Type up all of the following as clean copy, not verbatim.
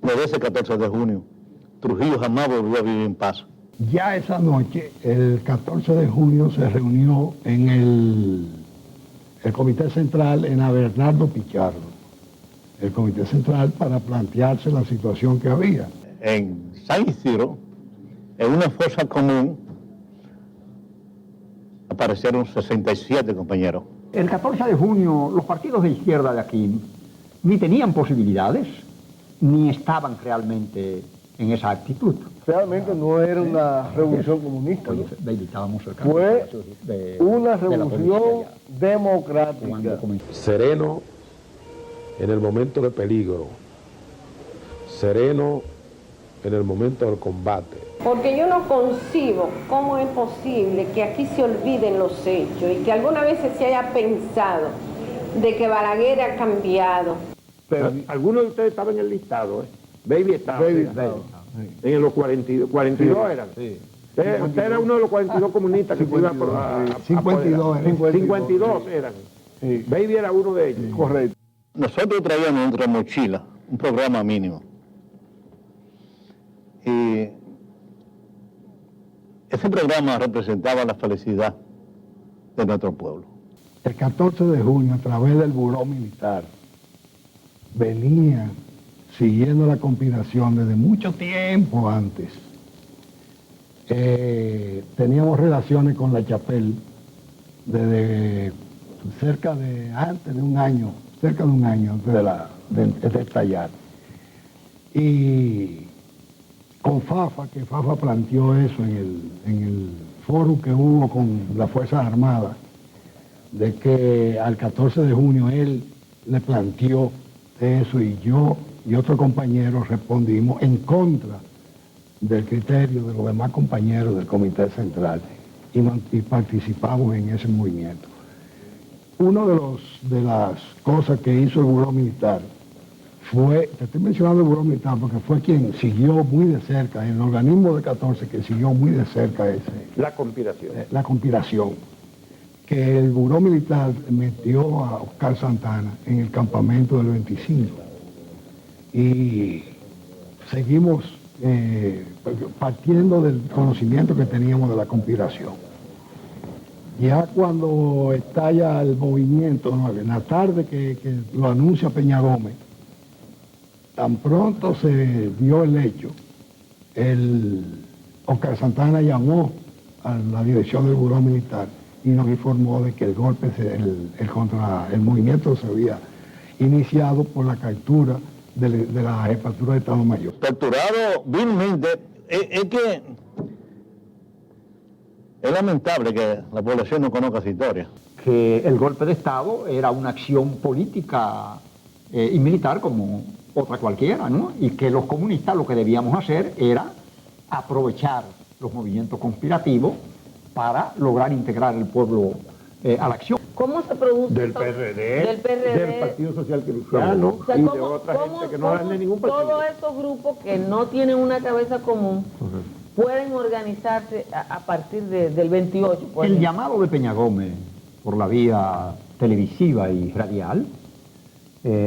Desde ese 14 de junio, Trujillo jamás volvió a vivir en paz. Ya esa noche, el 14 de junio, se reunió en el Comité Central en Bernardo Pichardo. El Comité Central para plantearse la situación que había. En San Isidro, en una fuerza común, aparecieron 67 compañeros. El 14 de junio, los partidos de izquierda de aquí ni tenían posibilidades, ni estaban realmente en esa actitud. Realmente no era una revolución comunista, ¿no? Fue una revolución democrática. Sereno en el momento de peligro, sereno en el momento del combate. Porque yo no concibo cómo es posible que aquí se olviden los hechos y que alguna vez se haya pensado de que Balaguer ha cambiado. Pero algunos de ustedes estaban en el listado, ¿eh? Baby estaba. En los 42 eran. Sí. Usted era uno de los 42 comunistas que iba a 52 eran. Sí. Baby era uno de ellos. Correcto. Nosotros traíamos en nuestra mochila un programa mínimo. Y ese programa representaba la felicidad de nuestro pueblo. El 14 de junio, a través del Buró Militar, venía siguiendo la conspiración desde mucho tiempo antes. Teníamos relaciones con la Chapelle desde cerca de un año antes de estallar. Y con Fafa, que Fafa planteó eso en el foro que hubo con las Fuerzas Armadas, de que al 14 de junio él le planteó eso y yo y otros compañeros respondimos en contra del criterio de los demás compañeros del Comité Central y participamos en ese movimiento. Una de las cosas que hizo el Buró Militar fue, te estoy mencionando el Buró Militar porque fue quien siguió muy de cerca, el organismo de 14 que siguió muy de cerca la conspiración. La conspiración, que el Buró Militar metió a Oscar Santana en el campamento del 25. Y seguimos partiendo del conocimiento que teníamos de la conspiración. Ya cuando estalla el movimiento, ¿no?, en la tarde que lo anuncia Peña Gómez, tan pronto se dio el hecho, Oscar Santana llamó a la dirección del Buró Militar y nos informó de que el golpe, contra el movimiento se había iniciado por la captura de la jefatura de Estado Mayor. Torturado vilmente, es que es lamentable que la población no conozca esa historia. Que el golpe de Estado era una acción política y militar como otra cualquiera, ¿no? Y que los comunistas lo que debíamos hacer era aprovechar los movimientos conspirativos para lograr integrar el pueblo a la acción. ¿Cómo se produce? Del PRD, del Partido Social Cristiano, o sea, y de otra gente que no eran de ningún partido. Todos estos grupos que no tienen una cabeza común pueden organizarse a partir del 28. El llamado de Peña Gómez por la vía televisiva y radial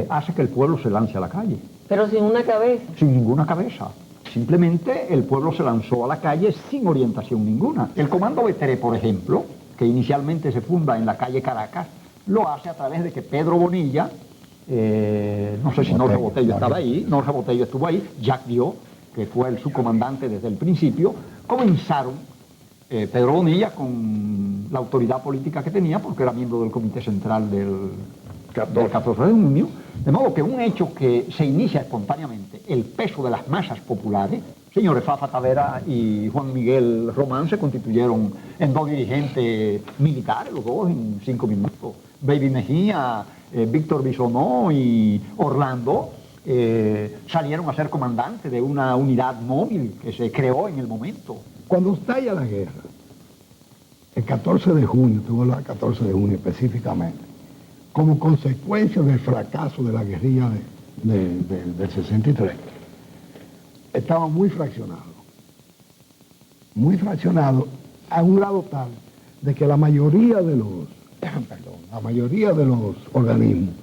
hace que el pueblo se lance a la calle. Pero sin una cabeza. Sin ninguna cabeza. Simplemente el pueblo se lanzó a la calle sin orientación ninguna. El Comando Veteré, por ejemplo, que inicialmente se funda en la calle Caracas, lo hace a través de que Pedro Bonilla, no sé si Norge Botello estaba ahí, Norge Botello estuvo ahí, Jacques Dio, que fue el subcomandante desde el principio, comenzaron Pedro Bonilla con la autoridad política que tenía, porque era miembro del Comité Central del 14 de junio, de modo que un hecho que se inicia espontáneamente, el peso de las masas populares, señores Fafa Tavera y Juan Miguel Román se constituyeron en dos dirigentes militares, los dos en 5 minutos. Baby Mejía, Víctor Bisonó y Orlando salieron a ser comandantes de una unidad móvil que se creó en el momento. Cuando estalla la guerra, el 14 de junio, tuvo el 14 de junio específicamente, como consecuencia del fracaso de la guerrilla del 63, estaba muy fraccionado a un grado tal de que la mayoría de los organismos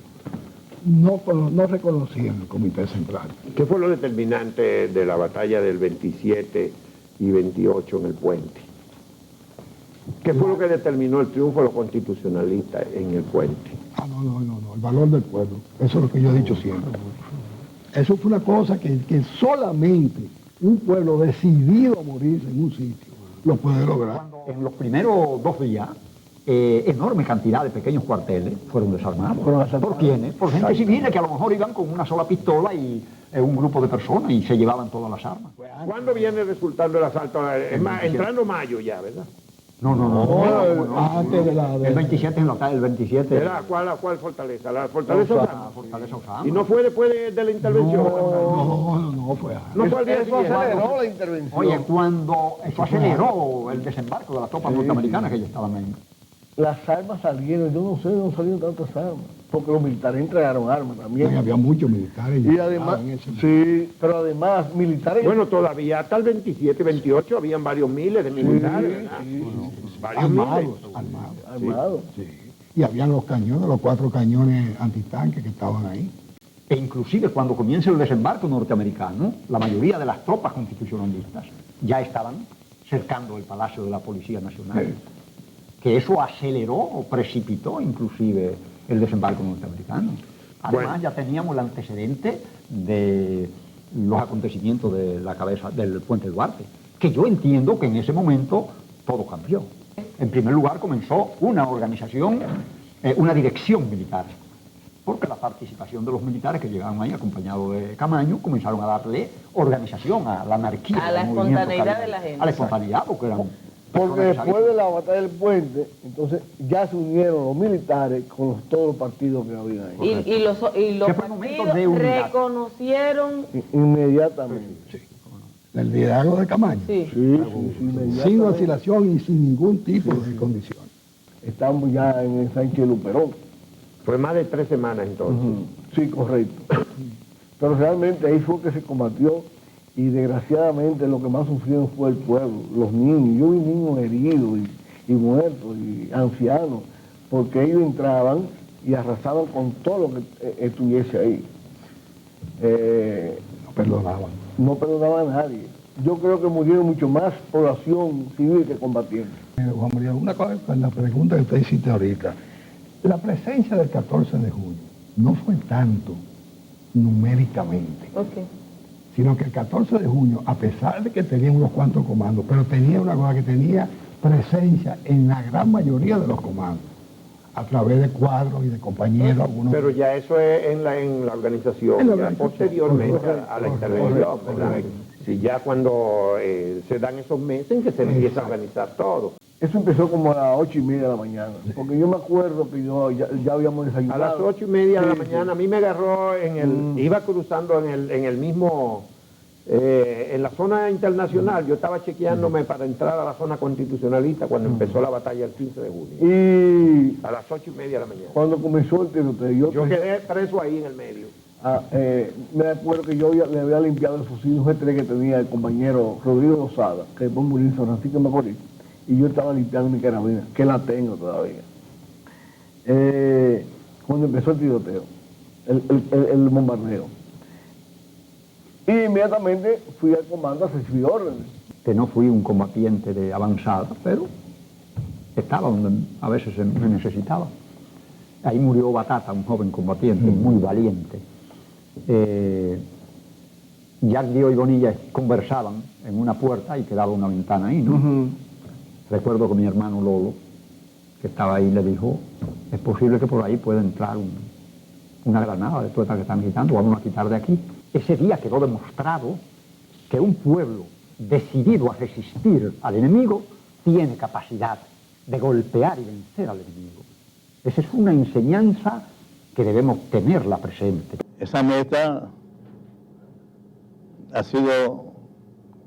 no reconocían el Comité Central. ¿Qué fue lo determinante de la batalla del 27 y 28 en el puente? ¿Qué fue lo que determinó el triunfo de los constitucionalistas en el puente? No, el valor del pueblo. Eso es lo que yo he dicho siempre. Eso fue una cosa que solamente un pueblo decidido a morirse en un sitio lo puede lograr. En los primeros 2 días, enorme cantidad de pequeños cuarteles fueron desarmados. ¿Por quiénes? Por gente civil que a lo mejor iban con una sola pistola y un grupo de personas y se llevaban todas las armas. ¿Cuándo viene resultando el asalto? Es más, entrando mayo ya, ¿verdad? No. Antes de el 27 en la el 27. ¿Era cuál fortaleza? ¿La fortaleza Osama? La fortaleza Osama. ¿Y no fue después de la intervención? No fue antes. No fue al día Eso siguiente. aceleró la intervención. Oye, cuando eso aceleró el desembarco de las tropas norteamericanas que ya estaban ahí. Las armas salieron, yo no sé de dónde salieron tantas armas, porque los militares entregaron armas también. Y había muchos militares. Y además, sí, pero además militares... Bueno, todavía hasta el 27, 28 habían varios miles de militares, ¿verdad? Varios miles. armados. Sí. Y habían los cañones, los 4 cañones antitanques que estaban ahí. E inclusive cuando comienza el desembarco norteamericano, la mayoría de las tropas constitucionalistas ya estaban cercando el Palacio de la Policía Nacional. Sí. Que eso aceleró o precipitó inclusive el desembarco norteamericano. Además ya teníamos el antecedente de los acontecimientos de la cabeza del Puente Duarte, que yo entiendo que en ese momento todo cambió. En primer lugar comenzó una organización, una dirección militar, porque la participación de los militares que llegaron ahí acompañados de Camaño comenzaron a darle organización a la anarquía. A la espontaneidad de la gente. A la espontaneidad, porque eran... Porque después de la batalla del puente, entonces ya se unieron los militares con todos los partidos que había ahí. Y los Que fue un momento de partidos unidad. reconocieron... Inmediatamente. El liderazgo de Camaño. Sí. Inmediatamente. Sin vacilación y sin ningún tipo de condición. Estamos ya en el Sánchez Luperón. Fue más de 3 semanas entonces. Sí, correcto. Pero realmente ahí fue que se combatió y desgraciadamente lo que más sufrieron fue el pueblo, los niños. Yo vi niños heridos y muertos y ancianos, porque ellos entraban y arrasaban con todo lo que estuviese ahí. No perdonaban. No perdonaban a nadie. Yo creo que murieron mucho más población civil que combatientes. Juan María, una cosa con la pregunta que usted hiciste ahorita. La presencia del 14 de junio no fue tanto numéricamente, sino que el 14 de junio, a pesar de que tenía unos cuantos comandos, pero tenía una cosa que tenía presencia en la gran mayoría de los comandos, a través de cuadros y de compañeros. Algunos. Pero ya eso es en la organización, ya posteriormente a la intervención, ¿verdad? Sí, ya cuando se dan esos meses en que se empieza a organizar todo. Eso empezó como a las 8:30 de la mañana, porque yo me acuerdo que ya habíamos desayunado. A las 8:30 de la mañana, a mí me agarró iba cruzando en el mismo, en la zona internacional, yo estaba chequeándome para entrar a la zona constitucionalista cuando empezó la batalla el 15 de junio. Y a las 8:30 de la mañana. Cuando comenzó el tiroteo, yo quedé preso ahí en el medio. Me acuerdo que yo le había limpiado el fusil G3 que tenía el compañero Rodrigo Lozada, que después murió en San Francisco de Macorís. Y yo estaba limpiando mi carabina, que la tengo todavía. Cuando empezó el tiroteo, el bombardeo. Y inmediatamente fui al comando a recibir órdenes. Que no fui un combatiente de avanzada, pero estaba donde a veces me necesitaba. Ahí murió Batata, un joven combatiente, muy valiente. Jacques Dio y Bonilla conversaban en una puerta y quedaba una ventana ahí, ¿no? Recuerdo que mi hermano Lolo, que estaba ahí, le dijo, es posible que por ahí pueda entrar una granada de todas estas que están quitando, vamos a quitar de aquí. Ese día quedó demostrado que un pueblo decidido a resistir al enemigo tiene capacidad de golpear y vencer al enemigo. Esa es una enseñanza que debemos tenerla presente. Esa meta ha sido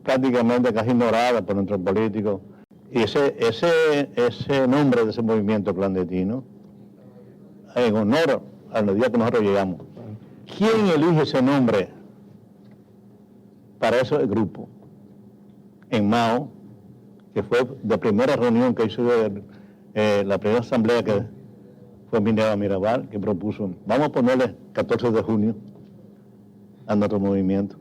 prácticamente casi ignorada por nuestros políticos. Y ese nombre de ese movimiento clandestino, en honor a los días que nosotros llegamos, ¿quién elige ese nombre para ese grupo? En Mao, que fue la primera reunión que hizo la primera asamblea que fue Minerva Mirabal que propuso, vamos a ponerle 14 de junio a nuestro movimiento.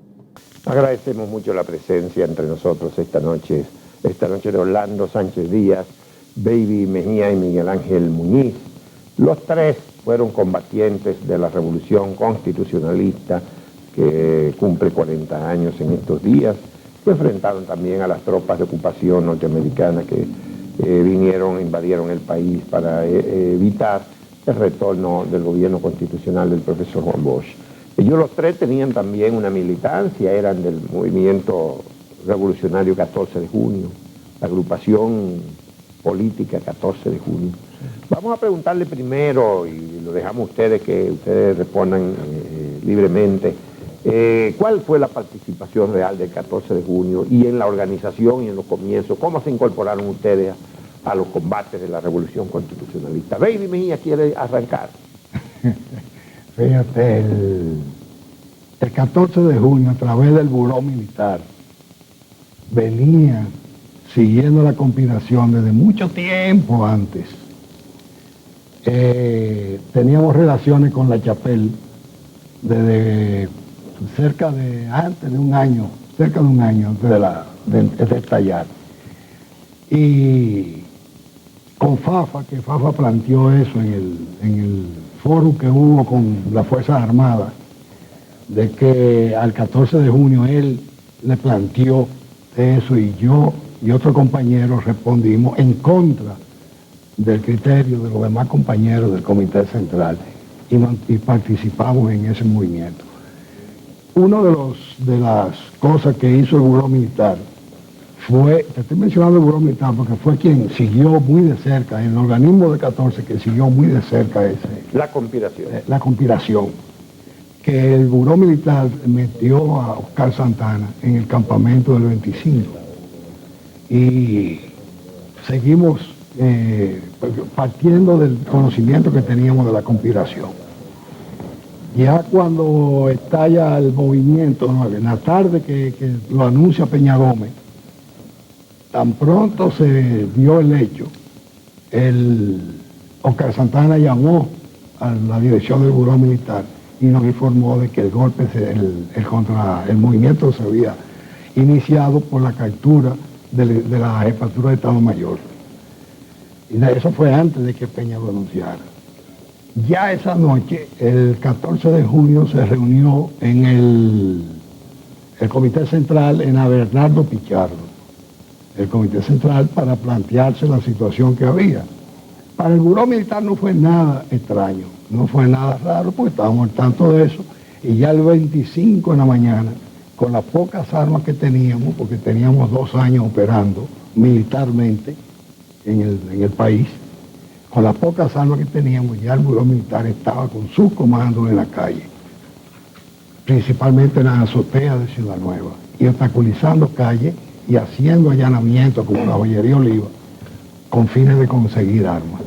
Agradecemos mucho la presencia entre nosotros esta noche de Orlando Sánchez Díaz, Baby Mejía y Miguel Ángel Muñiz. Los tres fueron combatientes de la revolución constitucionalista que cumple 40 años en estos días. Se enfrentaron también a las tropas de ocupación norteamericana que invadieron el país para evitar el retorno del gobierno constitucional del profesor Juan Bosch. Ellos los tres tenían también una militancia, eran del movimiento revolucionario 14 de junio, la agrupación política 14 de junio. Vamos a preguntarle primero, y lo dejamos a ustedes que ustedes respondan libremente, ¿cuál fue la participación real del 14 de junio y en la organización y en los comienzos? ¿Cómo se incorporaron ustedes a los combates de la revolución constitucionalista? Baby Mejía quiere arrancar. Fíjate, el 14 de junio, a través del Buró Militar, venía siguiendo la conspiración desde mucho tiempo antes. Teníamos relaciones con la Chapelle desde antes de un año, cerca de un año antes de estallar. Y con Fafa, que Fafa planteó eso en el foro que hubo con las Fuerzas Armadas, de que al 14 de junio él le planteó eso y yo y otros compañeros respondimos en contra del criterio de los demás compañeros del Comité Central y participamos en ese movimiento. Una de las cosas que hizo el Buró Militar fue, te estoy mencionando el Buró Militar porque fue quien siguió muy de cerca, el organismo de 14 que siguió muy de cerca la conspiración. La conspiración, que el Buró Militar metió a Oscar Santana en el campamento del 25 y seguimos partiendo del conocimiento que teníamos de la conspiración. Ya cuando estalla el movimiento, ¿no?, en la tarde que lo anuncia Peña Gómez, tan pronto se dio el hecho, Oscar Santana llamó a la dirección del Buró Militar y nos informó de que el golpe contra el movimiento se había iniciado por la captura de la jefatura de Estado Mayor. Y eso fue antes de que Peña lo anunciara. Ya esa noche, el 14 de junio, se reunió en el Comité Central en Bernardo Pichardo, el Comité Central, para plantearse la situación que había. Para el Buró Militar no fue nada extraño, no fue nada raro, porque estábamos al tanto de eso, y ya el 25 en la mañana, con las pocas armas que teníamos, porque teníamos 2 años operando militarmente en el país, con las pocas armas que teníamos, ya el Buró Militar estaba con sus comandos en la calle, principalmente en la azotea de Ciudad Nueva, y obstaculizando calles y haciendo allanamientos como la joyería Oliva, con fines de conseguir armas.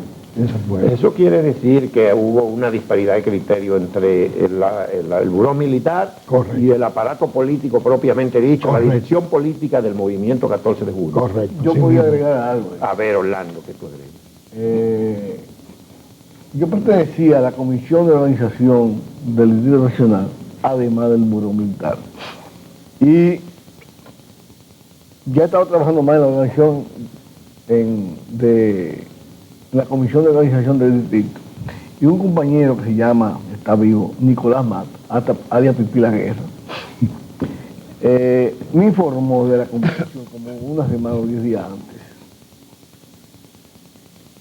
Eso quiere decir que hubo una disparidad de criterio entre el Buró Militar, correcto, y el aparato político propiamente dicho, correcto, la dirección política del movimiento 14 de junio. Correcto. Yo podía agregar algo. A ver, Orlando, ¿qué tú agregas? Yo pertenecía a la Comisión de Organización del Distrito Nacional, además del Buró Militar. Y ya he estado trabajando más en la organización de la Comisión de Organización del Distrito. Y un compañero que se llama, está vivo, Nicolás Mato, alias Pipí la Guerra, me informó de la conversación como una semana o 10 días antes.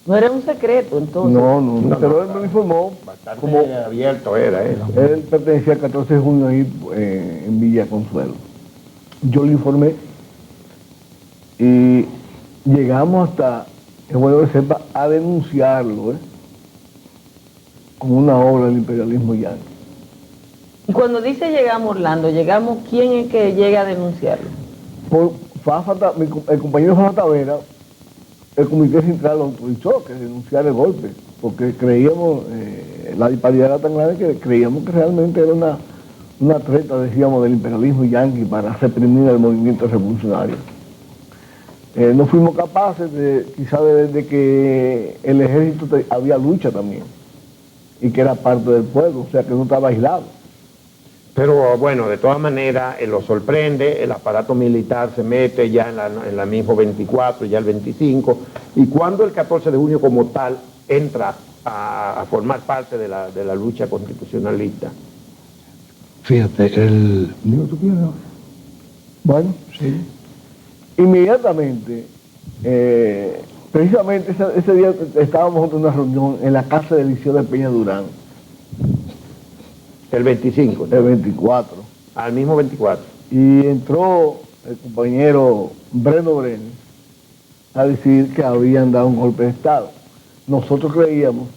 No era un secreto entonces. No, pero él me informó. Bastante como abierto era él. Él pertenecía al 14 de junio ahí en Villa Consuelo. Yo le informé y llegamos hasta, es bueno que sepa, a denunciarlo como una obra del imperialismo yanqui. Y cuando dice llegamos, Orlando, llegamos, ¿quién es que llega a denunciarlo? Por el compañero Fafa Tavera, el Comité Central lo autorizó que denunciara el golpe, porque creíamos, la disparidad era tan grande que creíamos que realmente era una treta, decíamos, del imperialismo yanqui para reprimir el movimiento revolucionario. No fuimos capaces, quizás de que el ejército había lucha también. y que era parte del pueblo, o sea que no estaba aislado. Pero bueno, de todas maneras, lo sorprende, el aparato militar se mete ya en la misma 24, ya el 25, y cuando el 14 de junio como tal entra a formar parte de la lucha constitucionalista. Fíjate, Digo, ¿tú quieres? Bueno, Sí. inmediatamente, precisamente ese día estábamos en una reunión en la casa del Liceo de Peña Durán, El 25. el 24, Al mismo 24. y entró el compañero Breno Brenes a decir que habían dado un golpe de Estado. Nosotros creíamos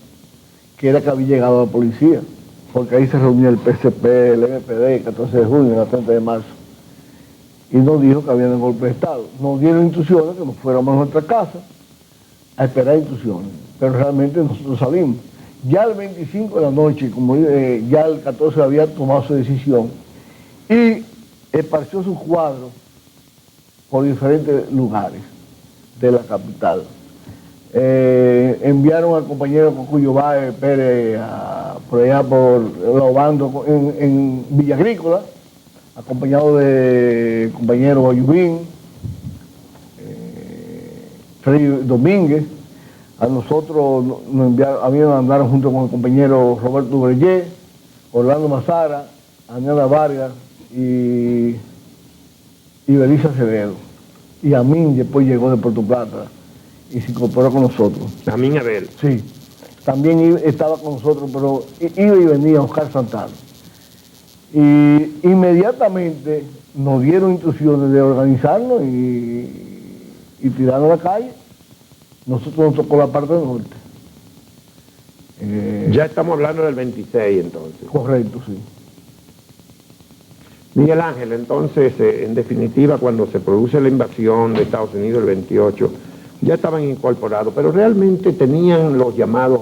que era que había llegado la policía, porque ahí se reunía el PCP, el MPD, el 14 de junio, el 30 de marzo. Y nos dijo que había un golpe de Estado. Nos dieron instrucciones que nos fuéramos a nuestra casa a esperar instrucciones, pero realmente nosotros salimos. Ya el 25 de la noche, como ya el 14 había tomado su decisión, y esparció sus cuadros por diferentes lugares de la capital. Enviaron al compañero Cocuyo Báez Pérez por allá por Lobando en Villa Agrícola, acompañado de compañero Bayubín, Freddy Domínguez. A nosotros a mí me mandaron junto con el compañero Roberto Breyé, Orlando Mazara, Aniana Vargas y Belisa Acevedo. Y a mí después llegó de Puerto Plata y se incorporó con nosotros. También Abel. Sí, también estaba con nosotros, pero iba y venía Oscar Santana. Y inmediatamente nos dieron instrucciones de organizarnos y tirarnos a la calle. Nosotros nos tocó la parte norte. Ya estamos hablando del 26 entonces. Correcto, sí. Miguel Ángel, entonces, en definitiva, cuando se produce la invasión de Estados Unidos el 28, ya estaban incorporados, pero realmente tenían los llamados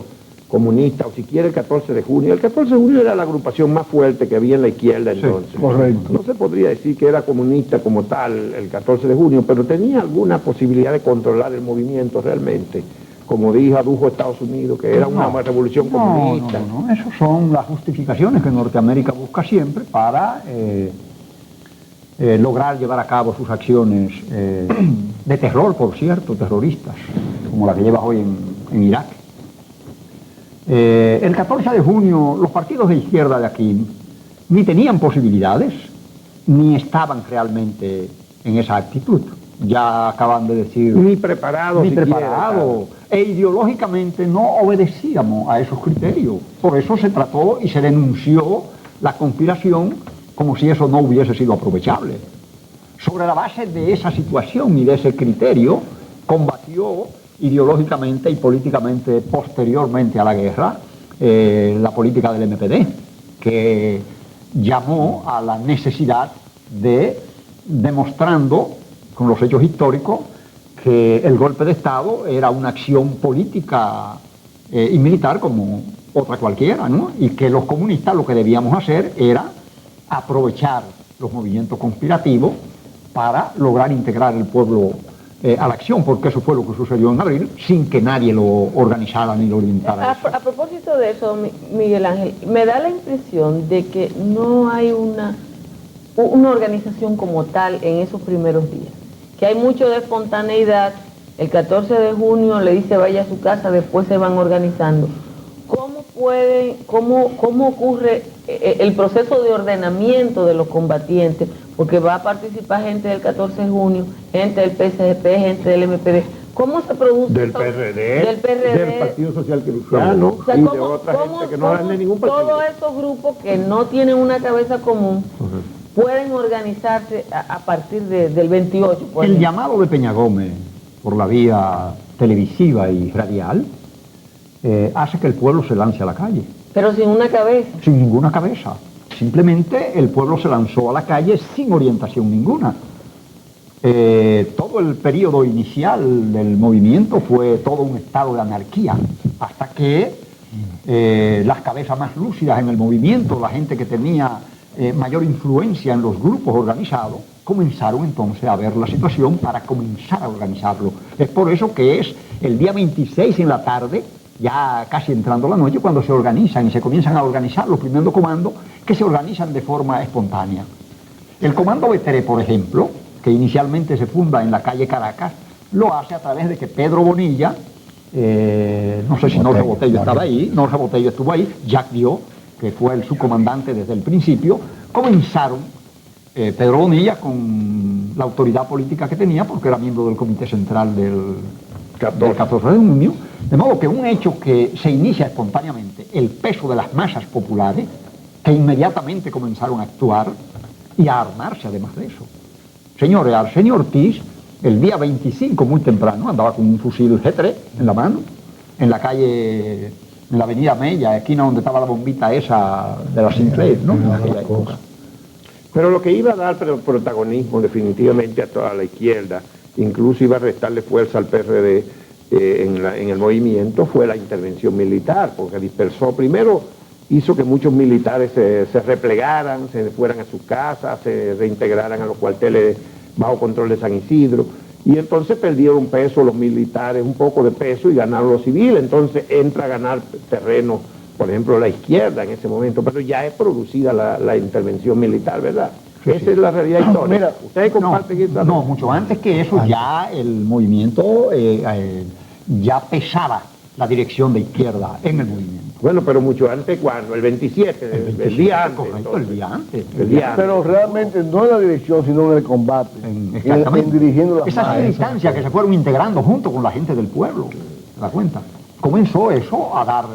comunistas, o si quiere el 14 de junio. El 14 de junio era la agrupación más fuerte que había en la izquierda entonces. Sí, correcto. No se podría decir que era comunista como tal el 14 de junio, pero tenía alguna posibilidad de controlar el movimiento realmente. Como adujo Estados Unidos, que era una revolución comunista. No, esas son las justificaciones que Norteamérica busca siempre para lograr llevar a cabo sus acciones de terror, por cierto, terroristas, como la que lleva hoy en Irak. El 14 de junio los partidos de izquierda de aquí ni tenían posibilidades, ni estaban realmente en esa actitud. Ya acaban de decir... Ni preparados. Ni preparados. E ideológicamente no obedecíamos a esos criterios. Por eso se trató y se denunció la conspiración como si eso no hubiese sido aprovechable. Sobre la base de esa situación y de ese criterio, combatió ideológicamente y políticamente posteriormente a la guerra la política del MPD, que llamó a la necesidad de, demostrando con los hechos históricos, que el golpe de Estado era una acción política y militar como otra cualquiera, ¿no? Y que los comunistas lo que debíamos hacer era aprovechar los movimientos conspirativos para lograr integrar el pueblo a la acción, porque eso fue lo que sucedió en abril, sin que nadie lo organizara ni lo orientara. A propósito de eso, Miguel Ángel, me da la impresión de que no hay una organización como tal en esos primeros días, que hay mucho de espontaneidad. El 14 de junio le dice vaya a su casa, después se van organizando. ¿Cómo ocurre el proceso de ordenamiento de los combatientes? Porque va a participar gente del 14 de junio, gente del PSDP, gente del MPD. ¿Cómo se produce del eso? PRD, del PRD, del Partido Social Cristiano, o sea, y de otra gente que no es de ningún partido. Todos estos grupos que no tienen una cabeza común pueden organizarse a partir del 28. El llamado de Peña Gómez por la vía televisiva y radial hace que el pueblo se lance a la calle. Pero sin una cabeza. Sin ninguna cabeza. Simplemente el pueblo se lanzó a la calle sin orientación ninguna. Todo el periodo inicial del movimiento fue todo un estado de anarquía, hasta que las cabezas más lúcidas en el movimiento, la gente que tenía mayor influencia en los grupos organizados, comenzaron entonces a ver la situación para comenzar a organizarlo. Es por eso que es el día 26 en la tarde ya casi entrando la noche, cuando se organizan y se comienzan a organizar los primeros comandos que se organizan de forma espontánea. El comando Veteré, por ejemplo, que inicialmente se funda en la calle Caracas, lo hace a través de que Pedro Bonilla, no sé si Norge Botello estaba ahí, Norge Botello estuvo ahí, Jacques Diot, que fue el subcomandante desde el principio, comenzaron Pedro Bonilla con la autoridad política que tenía, porque era miembro del Comité Central del 14 de junio, de modo que un hecho que se inicia espontáneamente, el peso de las masas populares, que inmediatamente comenzaron a actuar y a armarse además de eso. Señores, Arsenio Ortiz, el día 25 muy temprano, andaba con un fusil G3 en la mano, en la calle, en la avenida Mella, esquina donde estaba la bombita esa de la Sinclair, ¿no? En aquella época. Pero lo que iba a dar protagonismo definitivamente a toda la izquierda, incluso iba a restarle fuerza al PRD en el movimiento, fue la intervención militar, porque dispersó, primero hizo que muchos militares se replegaran, se fueran a sus casas, se reintegraran a los cuarteles bajo control de San Isidro, y entonces perdieron peso los militares, un poco de peso, y ganaron los civiles. Entonces entra a ganar terreno, por ejemplo, la izquierda en ese momento, pero ya es producida la intervención militar, ¿verdad? Sí, esa es la realidad histórica. Mira, ¿ustedes comparten esta? No, mucho antes que eso ya el movimiento ya pesaba la dirección de izquierda en el movimiento. Bueno, pero mucho antes, ¿cuándo? El 27, el día antes. Correcto, entonces. el día antes. Pero realmente no en la dirección, sino en el combate. Exactamente. En dirigiendo las esas militancias que se fueron integrando junto con la gente del pueblo, ¿te das cuenta? Comenzó eso a dar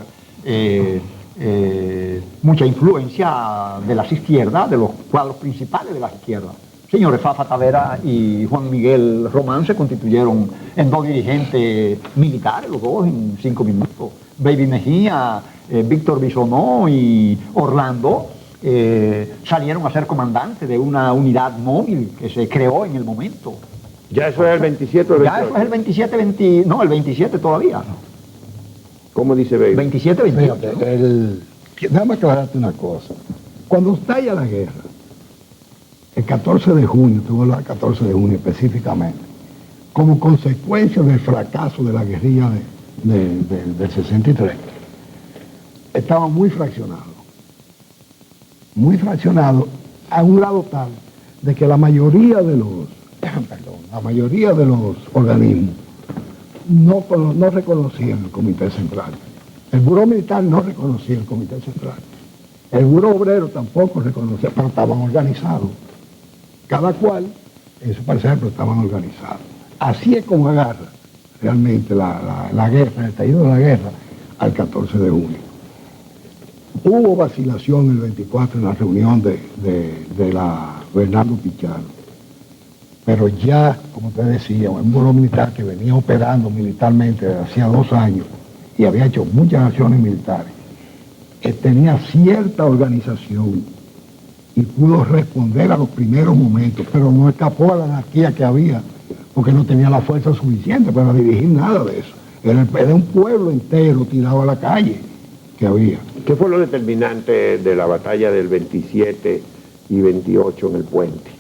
mucha influencia de las izquierdas, de los cuadros principales de las izquierdas. Señores, Fafa Tavera y Juan Miguel Román se constituyeron en dos dirigentes militares, los dos en 5 minutos. Baby Mejía, Víctor Bisonó y Orlando salieron a ser comandantes de una unidad móvil que se creó en el momento. Ya eso es el 27 o el 28. Ya eso es el 27, no, el 27 todavía. ¿Cómo dice Baby? 27, 28. Déjame aclararte una cosa. Cuando estalla la guerra, el 14 de junio, te voy a hablar del 14 de junio específicamente, como consecuencia del fracaso de la guerrilla del 63, estaba muy fraccionado a un grado tal de que la mayoría de los organismos no reconocían el Comité Central. El Buró Militar no reconocía el Comité Central. El Buró Obrero tampoco reconocía, pero estaban organizados. Cada cual, en su parecer, pero estaban organizados. Así es como agarra realmente la guerra, el estallido de la guerra, al 14 de junio. Hubo vacilación el 24 en la reunión de la Bernardo Pichardo, pero ya, como te decía, un buró militar que venía operando militarmente desde hacía 2 años y había hecho muchas acciones militares, tenía cierta organización y pudo responder a los primeros momentos, pero no escapó a la anarquía que había, porque no tenía la fuerza suficiente para dirigir nada de eso. Era un pueblo entero tirado a la calle que había. ¿Qué fue lo determinante de la batalla del 27 y 28 en el puente?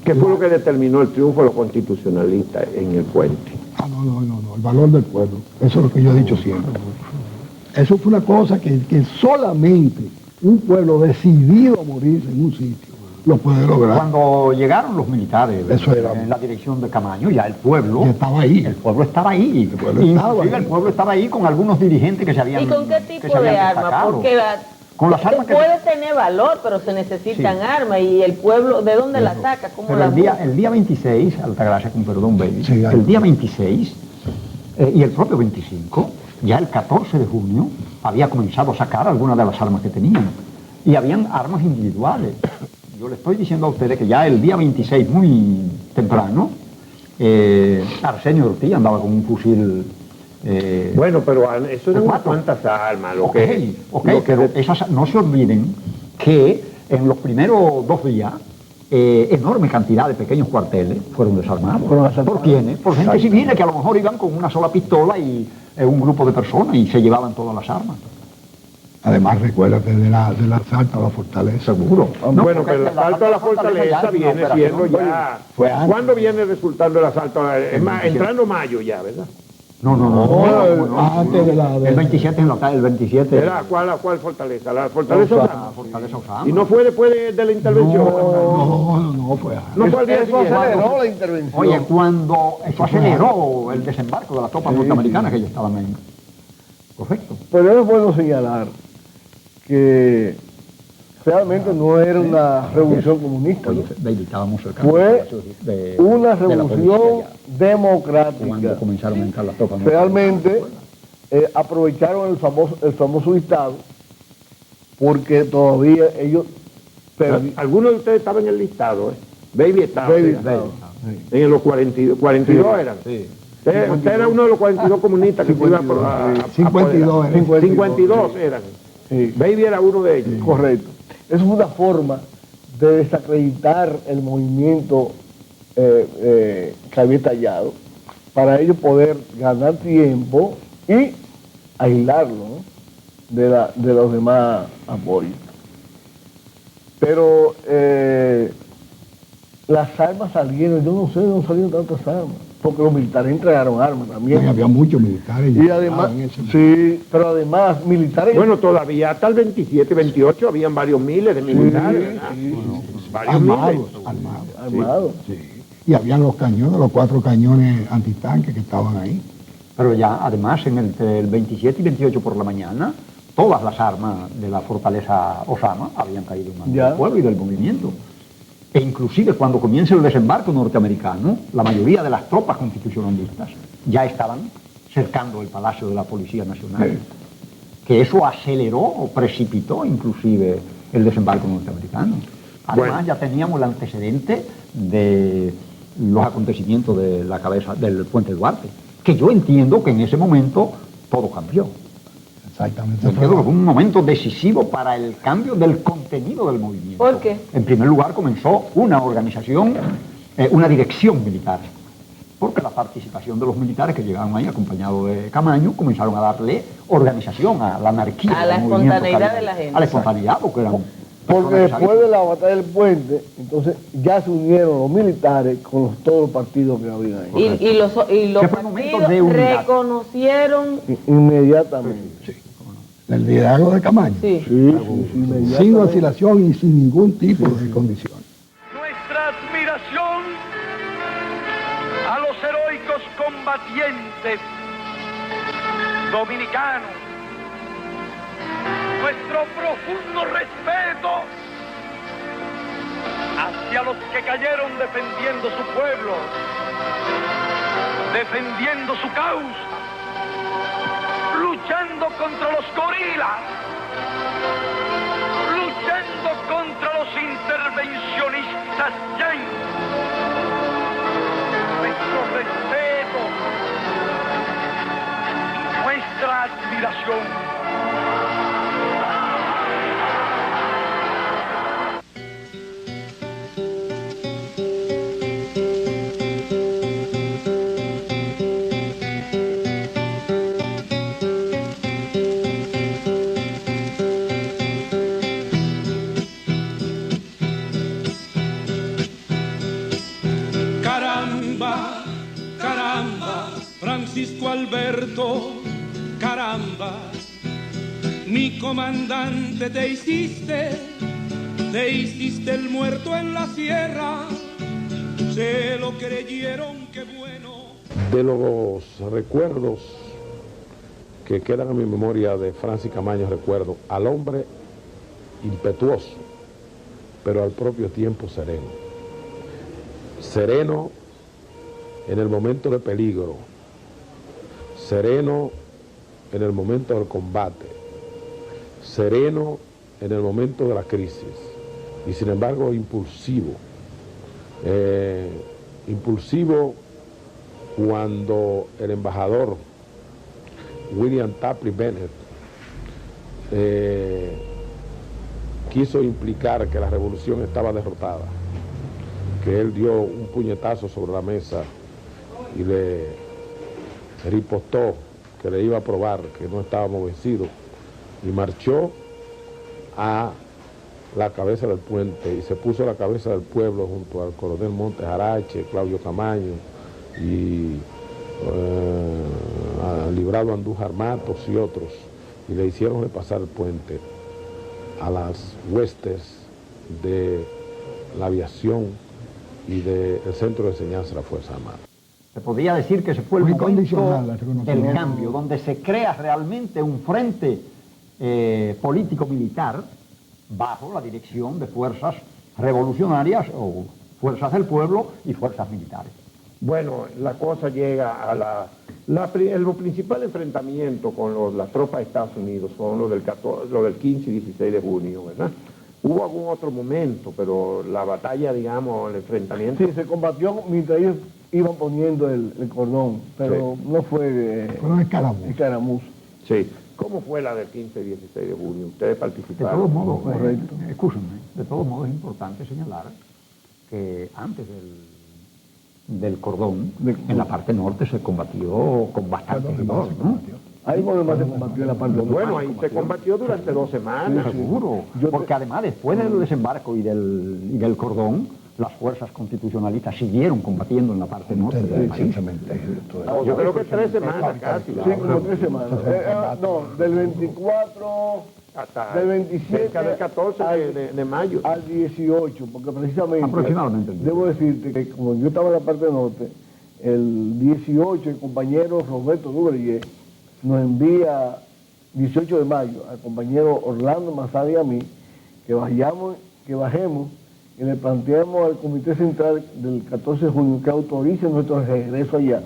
¿Qué fue lo que determinó el triunfo de los constitucionalistas en el puente? No, el valor del pueblo. Eso es lo que yo he dicho siempre. Eso fue una cosa que solamente un pueblo decidido a morirse en un sitio lo puede lograr. Cuando llegaron los militares eso era, en la dirección de Camaño, ya el pueblo estaba ahí. El pueblo estaba ahí. El pueblo estaba ahí con algunos dirigentes que se habían destacado. ¿Y con qué tipo de armas? Porque con las armas puede tener valor, pero se necesitan armas. ¿Y el pueblo de dónde la saca? ¿Cómo pero la el día 26, Altagracia, con perdón, Baby, sí, el día 26 y el propio 25, ya el 14 de junio, había comenzado a sacar algunas de las armas que tenían. Y habían armas individuales. Yo le estoy diciendo a ustedes que ya el día 26, muy temprano, Arsenio Ortiz andaba con un fusil. Bueno, pero eso eran unas cuantas armas. Pero esas, no se olviden que en los primeros 2 días, enorme cantidad de pequeños cuarteles fueron desarmados. ¿Por quiénes? Por gente civil que a lo mejor iban con una sola pistola y un grupo de personas y se llevaban todas las armas. Además, recuérdate del asalto a la fortaleza. Seguro. Bueno, pero el asalto a la fortaleza viene siendo ya... ¿Cuándo viene resultando el asalto? Es más, entrando mayo ya, ¿verdad? No. Antes de la... El 27 en la calle, el 27. ¿Era cuál fortaleza? La fortaleza La Osama. fortaleza Osama. Y no fue después de la intervención. No fue antes. No fue al día Eso siguiente. aceleró la intervención. Oye, cuando eso aceleró el desembarco de las tropas norteamericanas que ya estaban ahí. Correcto. Pero es bueno señalar que realmente no era una revolución comunista, ¿no? Baby, estábamos cerca Fue una de la revolución policía ya, democrática. cuando comenzaron a entrar las tropas. Realmente aprovecharon el famoso listado porque todavía ellos perdían. Algunos de ustedes estaban en el listado, ¿eh? Baby estaba. Baby ¿sí? estaba. En los 42 eran. Sí. Usted era uno de los 42 comunistas que se iba a 52 eran. 52 eran. Sí. Baby era uno de ellos. Correcto. Esa es una forma de desacreditar el movimiento que había estallado para ellos poder ganar tiempo y aislarlo, ¿no? de los demás apoyos. Pero las armas salieron, yo no sé de dónde salieron tantas armas, porque los militares entregaron armas también. Sí, había muchos militares. Y además, sí, pero además militares... Bueno, todavía hasta el 27, 28 habían varios miles de militares, ¿verdad? Varios miles. armados. Sí. Y habían los cañones, los 4 cañones antitanques que estaban ahí. Pero ya, además, entre el 27 y 28 por la mañana, todas las armas de la fortaleza Osama habían caído en manos del pueblo y del movimiento. E inclusive cuando comienza el desembarco norteamericano, la mayoría de las tropas constitucionalistas ya estaban cercando el Palacio de la Policía Nacional. Que eso aceleró o precipitó inclusive el desembarco norteamericano. Además, ya teníamos el antecedente de los acontecimientos de la cabeza del Puente Duarte, que yo entiendo que en ese momento todo cambió. Exactamente. Yo entiendo que fue un momento decisivo para el cambio del contenido del movimiento. ¿Por qué? En primer lugar, comenzó una organización, una dirección militar, porque la participación de los militares que llegaban ahí acompañados de Camaño comenzaron a darle organización a la anarquía. A la del movimiento espontaneidad de la gente. A la espontaneidad, porque eran... Porque después de la batalla del puente, entonces ya se unieron los militares con todos los partidos que había ahí. Y los Que fue un momento partidos de unidad. reconocieron... Inmediatamente. El liderazgo de Camaño. Sí. Sí, Sin vacilación y sin ningún tipo de condición. Nuestra admiración a los heroicos combatientes dominicanos, nuestro profundo respeto hacia los que cayeron defendiendo su pueblo, defendiendo su causa, luchando contra los gorilas, luchando contra los intervencionistas yanquis. Nuestro respeto y nuestra admiración. Caramba, caramba, Francisco Alberto, caramba, mi comandante te hiciste el muerto en la sierra, se lo creyeron, qué bueno. De los recuerdos que quedan en mi memoria de Francis Camaño, recuerdo al hombre impetuoso, pero al propio tiempo sereno. Sereno en el momento de peligro, sereno en el momento del combate, sereno en el momento de la crisis y sin embargo impulsivo. Impulsivo cuando el embajador William Tapley Bennett quiso implicar que la revolución estaba derrotada, que él dio un puñetazo sobre la mesa y le ripostó que le iba a probar que no estábamos vencidos y marchó a la cabeza del puente y se puso a la cabeza del pueblo junto al coronel Montes Arache, Claudio Camaño y Librado Andújar Matos y otros, y le hicieron repasar el puente a las huestes de la aviación y del Centro de Enseñanza de la Fuerza Armada. Se podría decir que se fue el Muy momento condicional el reconocimiento. del cambio, donde se crea realmente un frente político-militar bajo la dirección de fuerzas revolucionarias o fuerzas del pueblo y fuerzas militares. Bueno, la cosa llega a el principal enfrentamiento con las tropas de Estados Unidos son los del 15 y 16 de junio, ¿verdad? Hubo algún otro momento, pero la batalla, digamos, el enfrentamiento... Sí, se combatió mientras ellos iban poniendo el cordón, pero sí, no fue escaramuz. Sí. ¿Cómo fue la del 15 y 16 de junio? ¿Ustedes participaron? De todos modos, escúchenme, de todos modos es importante señalar que antes del cordón, en la parte norte se combatió con bastante rigor, ¿no? Ahí más se combatió en la parte norte. Bueno, ahí se combatió durante 2 semanas. Sí, seguro, porque además después del desembarco y del cordón, las fuerzas constitucionalistas siguieron combatiendo en la parte norte del país. Yo creo que 3 semanas casi. Sí, como 3 semanas. No, del 24... hasta del 27 cerca del 14 de mayo. Al 18, porque precisamente, aproximadamente, debo decirte que como yo estaba en la parte norte, el 18 el compañero Roberto Dubreyé nos envía, 18 de mayo, al compañero Orlando Mazada y a mí, que bajemos y le planteamos al Comité Central del 14 de junio que autorice nuestro regreso allá,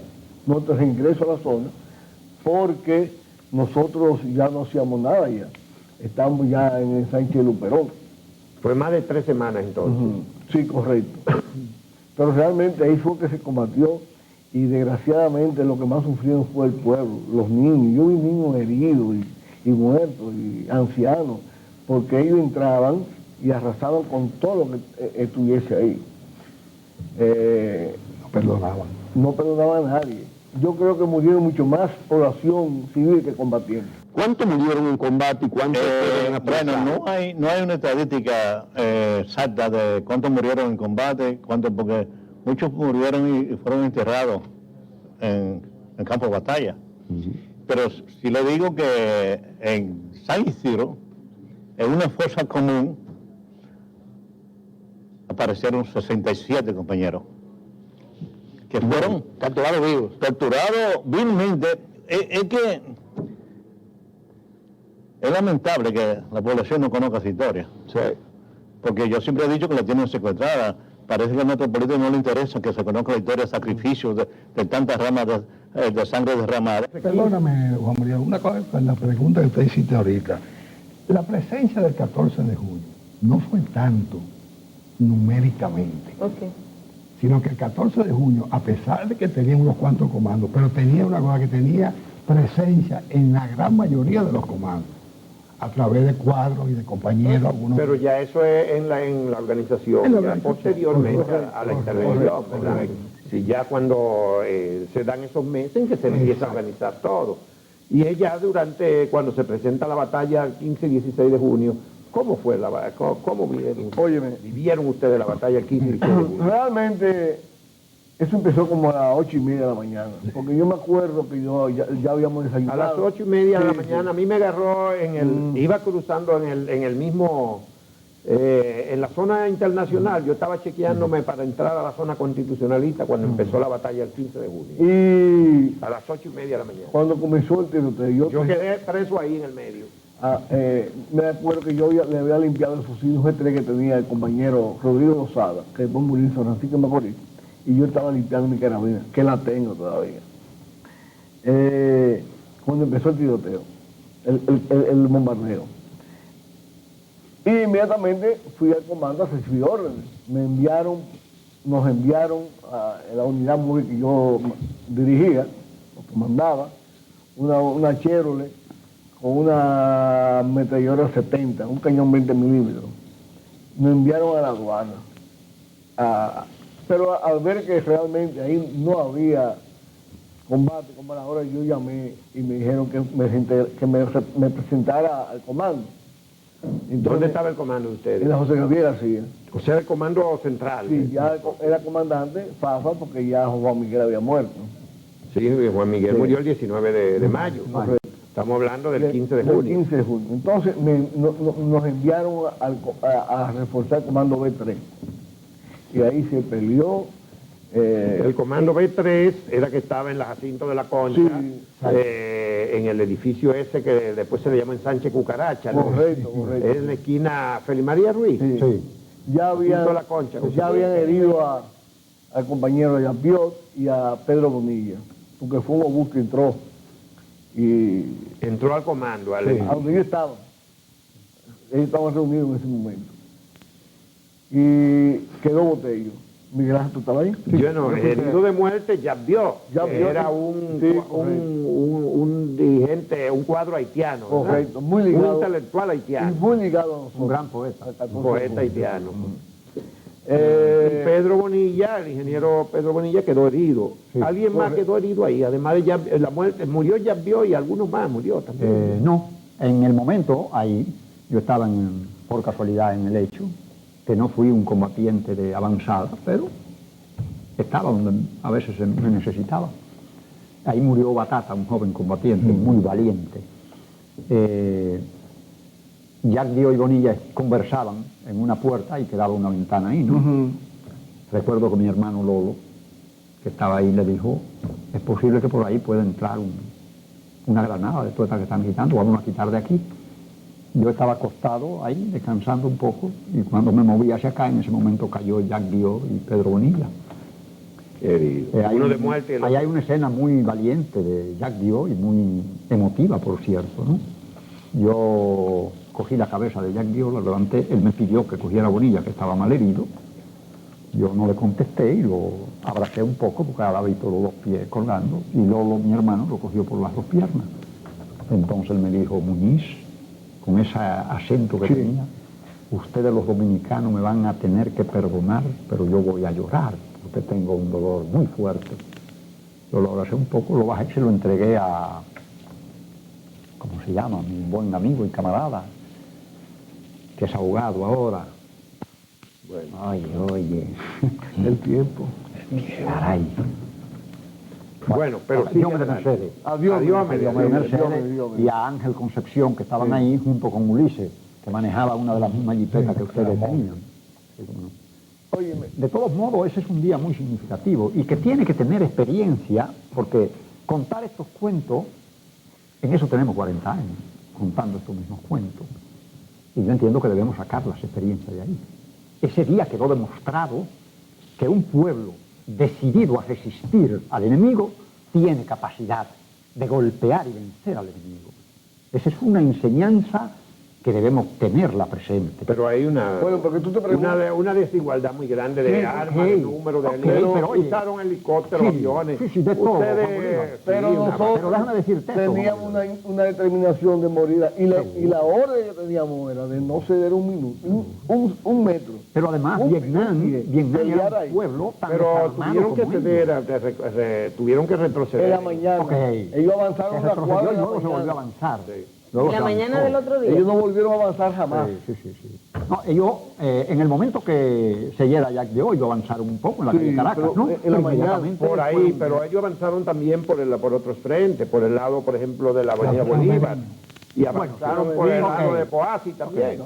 nuestro reingreso a la zona, porque nosotros ya no hacíamos nada allá. Estamos ya en el Sánchez Luperón. Fue más de 3 semanas entonces. Sí, correcto. Pero realmente ahí fue que se combatió y desgraciadamente lo que más sufrieron fue el pueblo, los niños. Yo vi niños heridos y muertos y ancianos, porque ellos entraban y arrasaban con todo lo que estuviese ahí. No perdonaban a nadie. Yo creo que murieron mucho más población civil que combatientes. ¿Cuántos murieron en combate y cuántos bueno, no hay una estadística exacta de cuántos murieron en combate, porque muchos murieron y fueron enterrados en campo de batalla. Pero si le digo que en San Isidro, en una fuerza común, aparecieron 67 compañeros que fueron capturados vivos. Capturados vilmente. Es que es lamentable que la población no conozca esa historia. Sí. Porque yo siempre he dicho que la tienen secuestrada. Parece que a nuestro político no le interesa que se conozca la historia de sacrificios, de tantas ramas de sangre derramada. Perdóname, Juan María, una cosa con la pregunta que usted hiciste ahorita. La presencia del 14 de junio no fue tanto numéricamente, sino que el 14 de junio, a pesar de que tenía unos cuantos comandos, pero tenía una cosa que tenía presencia en la gran mayoría de los comandos, a través de cuadros y de compañeros. Algunos. Pero ya eso es en la organización, ya posteriormente a la intervención, ¿verdad? Sí, ya cuando se dan esos meses en que se empieza a organizar todo. Y es ya durante, cuando se presenta la batalla 15 y 16 de junio, ¿cómo fue la batalla? ¿Cómo vivieron ustedes la batalla 15 y 16 de junio? Realmente, eso empezó como a las 8:30 de la mañana, porque yo me acuerdo que ya habíamos desayunado. A las 8:30 de la mañana, a mí me agarró iba cruzando en el mismo, en la zona internacional, yo estaba chequeándome para entrar a la zona constitucionalista cuando empezó la batalla el 15 de junio. Y a las 8:30 de la mañana. Cuando comenzó el tiroteo, yo quedé preso ahí en el medio. Me acuerdo que yo le había limpiado el fusil G3 que tenía el compañero Rodrigo Lozada, que después murió en San Francisco de Macorís, y yo estaba limpiando mi carabina, que la tengo todavía. Cuando empezó el tiroteo, el bombardeo. Y inmediatamente fui al comando a recibir órdenes. Nos enviaron a la unidad móvil que yo dirigía, o comandaba, una Chevrolet con una metralladora 70, un cañón 20 milímetros. Nos enviaron a la aduana. Pero al ver que realmente ahí no había combate, como a la hora yo llamé y me dijeron que me presentara al comando. Entonces, ¿dónde estaba el comando de ustedes? En la José Gabriel García. O sea, el comando central. Sí, ya era comandante Fafa porque ya Juan Miguel había muerto. Sí, Juan Miguel murió el 19 de mayo. Estamos hablando del 15 de junio. Del 15 de junio. Entonces nos enviaron a reforzar el comando B3. Y ahí se peleó. El comando B3 era que estaba en la Jacinto de la Concha, Sí, en el edificio ese que después se le llama Sánchez Cucaracha, ¿no? Correcto, correcto. Es en la esquina Félix María Ruiz. Sí. Ya habían, Junto a la Concha. ya habían herido al compañero Yapiot y a Pedro Bonilla, porque fue un obús que entró. Y Entró al comando, a donde yo estaba. Ellos estaban reunidos en ese momento. Y quedó Botello. Miguel Ángel, ¿tú estabas ahí? Bueno, herido de muerte, Yapiot, Yapiot, era sí, un dirigente, un cuadro haitiano, ¿verdad? Correcto, muy ligado. Un intelectual haitiano. Y muy ligado a nosotros. Un gran poeta. Un poeta haitiano. Y Pedro Bonilla, el ingeniero Pedro Bonilla, quedó herido. ¿Alguien más quedó herido ahí? Además de la muerte, murió Yapiot y algunos más murió también. No, en el momento ahí, yo estaba por casualidad en el hecho, que no fui un combatiente de avanzada, pero estaba donde a veces me necesitaba. Ahí murió Batata, un joven combatiente, muy valiente. Jack Dio y Bonilla conversaban en una puerta y quedaba una ventana ahí, ¿no? Recuerdo que mi hermano Lolo, que estaba ahí, le dijo, es posible que por ahí pueda entrar una granada de todas estas que están quitando, vamos a quitar de aquí. Yo estaba acostado ahí, descansando un poco, y cuando me moví hacia acá, en ese momento cayó Jack Dio y Pedro Bonilla. Uno de muerte y el otro. Ahí hay una escena muy valiente de Jack Dio y muy emotiva, por cierto, ¿no? Yo cogí la cabeza de Jack Dio, la levanté, él me pidió que cogiera a Bonilla, que estaba mal herido. Yo no le contesté y lo abracé un poco, porque había visto los dos pies colgando, y Lolo, mi hermano, lo cogió por las dos piernas. Entonces él me dijo, Muñiz, con ese acento que tenía, ustedes los dominicanos me van a tener que perdonar, pero yo voy a llorar, porque tengo un dolor muy fuerte. Yo lo abracé un poco, lo bajé y se lo entregué a, ¿cómo se llama? Mi buen amigo y camarada, que es abogado ahora. Bueno. Oye, El tiempo. caray. Bueno, pero sí. Dios me Mercedes. Adiós, Mercedes y a Ángel Concepción, que estaban ahí junto con Ulises, que manejaba una de las mismas jipetas que ustedes tenían. Óyeme, De todos modos, ese es un día muy significativo y que tiene que tener experiencia, porque contar estos cuentos, en eso tenemos 40 años, contando estos mismos cuentos. Y yo entiendo que debemos sacar las experiencias de ahí. Ese día quedó demostrado que un pueblo decidido a resistir al enemigo, tiene capacidad de golpear y vencer al enemigo. Esa es una enseñanza que debemos tenerla presente. Pero hay una desigualdad muy grande de armas, de número de pero oye, usaron helicópteros, aviones. Sí, de todo. pero nosotros déjame decirte teníamos una determinación de morir y la orden que teníamos era de no ceder un minuto, un metro. Pero además Vietnam era un pueblo tan pero desarmado tuvieron que como ceder, tuvieron que retroceder. En la mañana. Ellos avanzaron una cuadra y luego se volvió a avanzar. En la mañana del otro día. Ellos no volvieron a avanzar jamás. Sí. No, ellos, en el momento que se llega Jack de hoy, avanzaron un poco en la calle Caracas, ¿no? En la mañana. Por ahí, pero ellos avanzaron también por otros frentes, por el lado, por ejemplo, de la Avenida Bolívar. Y avanzaron por el lado de Poasi también.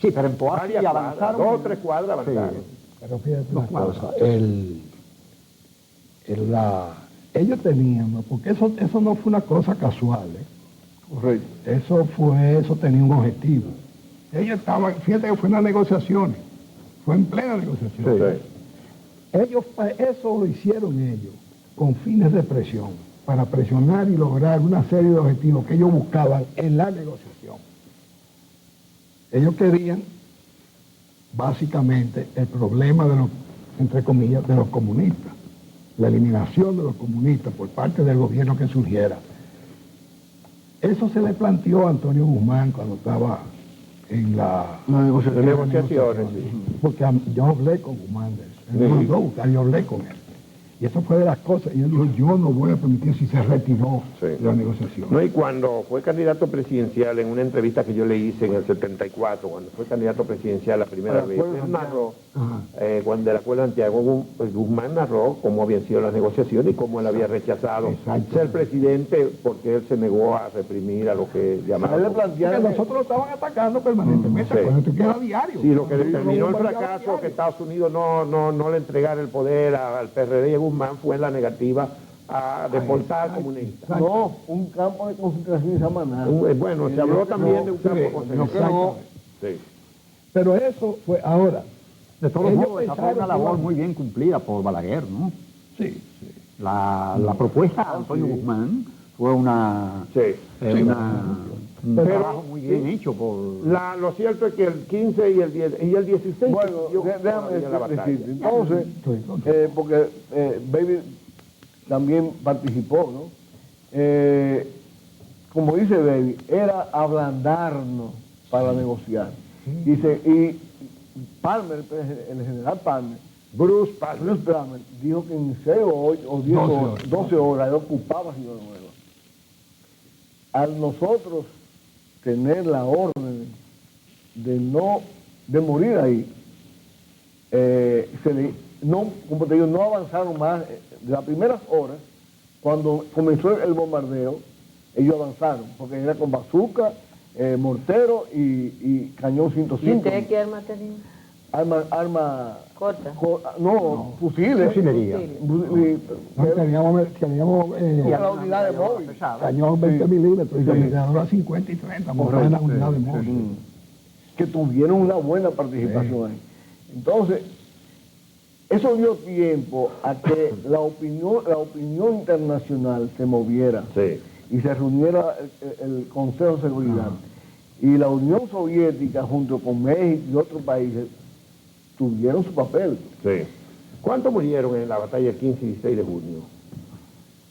Sí, pero en Poasi avanzaron. 2 o 3 cuadras avanzaron. Pero fíjate una cosa, ellos tenían, ¿no? Porque eso no fue una cosa casual, ¿eh? Correcto. Eso tenía un objetivo. Ellos estaban, fíjate que fue en las negociaciones, fue en plena negociación. Ellos, eso lo hicieron ellos, con fines de presión, para presionar y lograr una serie de objetivos que ellos buscaban en la negociación. Ellos querían, básicamente, el problema de los, entre comillas, de los comunistas, la eliminación de los comunistas por parte del gobierno que surgiera. Eso se le planteó a Antonio Guzmán cuando estaba en las negociaciones. Porque yo hablé con Guzmán de eso. Él me mandó a buscar, yo hablé con él. Y eso fue de las cosas. Y él dijo, yo no voy a permitir si se retiró de la negociación. No, y cuando fue candidato presidencial, en una entrevista que yo le hice en el 74, cuando fue candidato presidencial la primera vez, él narró cuando del acuerdo de Santiago, Guzmán narró cómo habían sido las negociaciones y cómo él había rechazado ser presidente porque él se negó a reprimir a lo que llamaban. Porque nosotros lo estaban atacando permanentemente, acuérdate que era diario. Sí, lo que determinó el fracaso que Estados Unidos no le entregara el poder al PRD y a Guzmán fue la negativa a deportar comunistas. No, un campo de concentración en Samaná. Bueno, se habló también de un campo de concentración. Sí. Pero eso fue ahora. De todos modos, esa fue una labor muy bien cumplida por Balaguer, ¿no? Sí. La propuesta de Antonio Guzmán fue un trabajo muy bien hecho por... Lo cierto es que el 15 y el 16... Bueno, déjame decirte. Entonces, porque Baby también participó, ¿no? Como dice Baby, era ablandarnos para negociar. Y Palmer, el general Palmer, Bruce Palmer dijo que en 6 o 10 horas, 12 horas él ocupaba Ciudad Nueva. Al nosotros tener la orden de morir ahí, como te digo, no avanzaron más. De las primeras horas, cuando comenzó el bombardeo, ellos avanzaron, porque era con bazooka, mortero y cañón 105. ¿Y ustedes qué arma tenían? Arma corta. Fusiles. Fusilería. Teníamos la unidad de móvil. Cañón 20 milímetros y metralladora 50 y 30, montadas en la unidad de móvil. Que tuvieron una buena participación ahí. Entonces, eso dio tiempo a que la opinión internacional se moviera y se reuniera el Consejo de Seguridad. Y la Unión Soviética, junto con México y otros países, tuvieron su papel. Sí. ¿Cuántos murieron en la batalla del 15 y 16 de junio?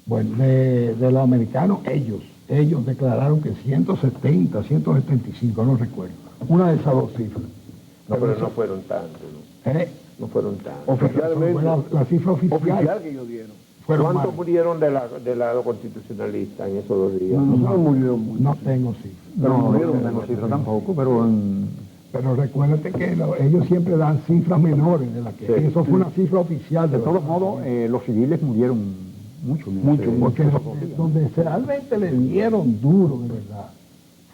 Bueno, de los americanos, ellos declararon que 170, 175, no recuerdo. Una de esas dos cifras. No, pero no fueron tantos, ¿no? No fueron tantos. Oficialmente. La cifra oficial que ellos dieron. ¿Cuántos murieron del lado constitucionalista en esos 2 días? No murieron mucho. No tengo cifras. No tengo cifras tampoco, pero recuérdate que ellos siempre dan cifras menores de las que eso fue una cifra oficial. De todos modos, los civiles murieron mucho. Porque donde realmente le dieron duro, de verdad,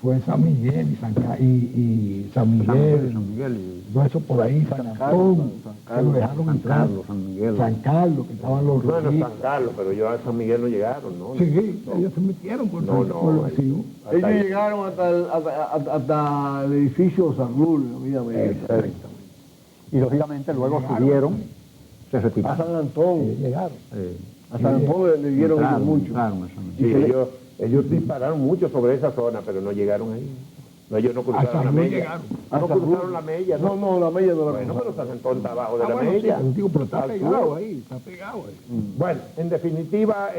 fue San Miguel y San Miguel, todo eso por ahí, San Antón, que lo dejaron entrar. San Carlos, que estaban los Bueno, San Carlos, pero ellos a San Miguel no llegaron, ¿no? Sí, ellos se metieron por el vacío. Ellos llegaron hasta el edificio San Rul, y lógicamente luego subieron, se retiraron. A San Antón. Llegaron. A San Antón le dieron mucho. Sí, ellos dispararon mucho sobre esa zona, pero no llegaron ahí. No, ellos no cruzaron la mella. No cruzaron la mella. No, la mella no la Bueno, pero San Antón está abajo de la mella. Pero está pegado ahí, Bueno, en definitiva,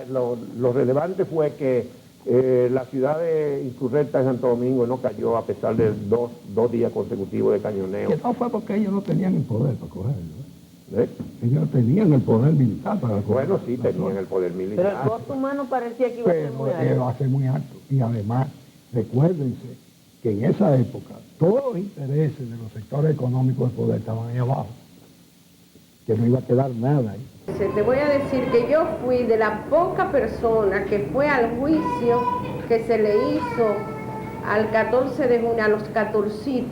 lo relevante fue que la ciudad de insurrecta de Santo Domingo no cayó a pesar de dos días consecutivos de cañoneo. Que no fue porque ellos no tenían el poder para cogerlo. Ellos tenían el poder militar para cogerlo. Bueno, sí, tenían el poder militar. Pero el costo humano parecía que iba a ser muy alto. Iba a ser muy alto. Y además, recuérdense que en esa época todos los intereses de los sectores económicos de poder estaban ahí abajo. Que no iba a quedar nada ahí. Te voy a decir que yo fui de la poca persona que fue al juicio que se le hizo al 14 de junio, a los 14,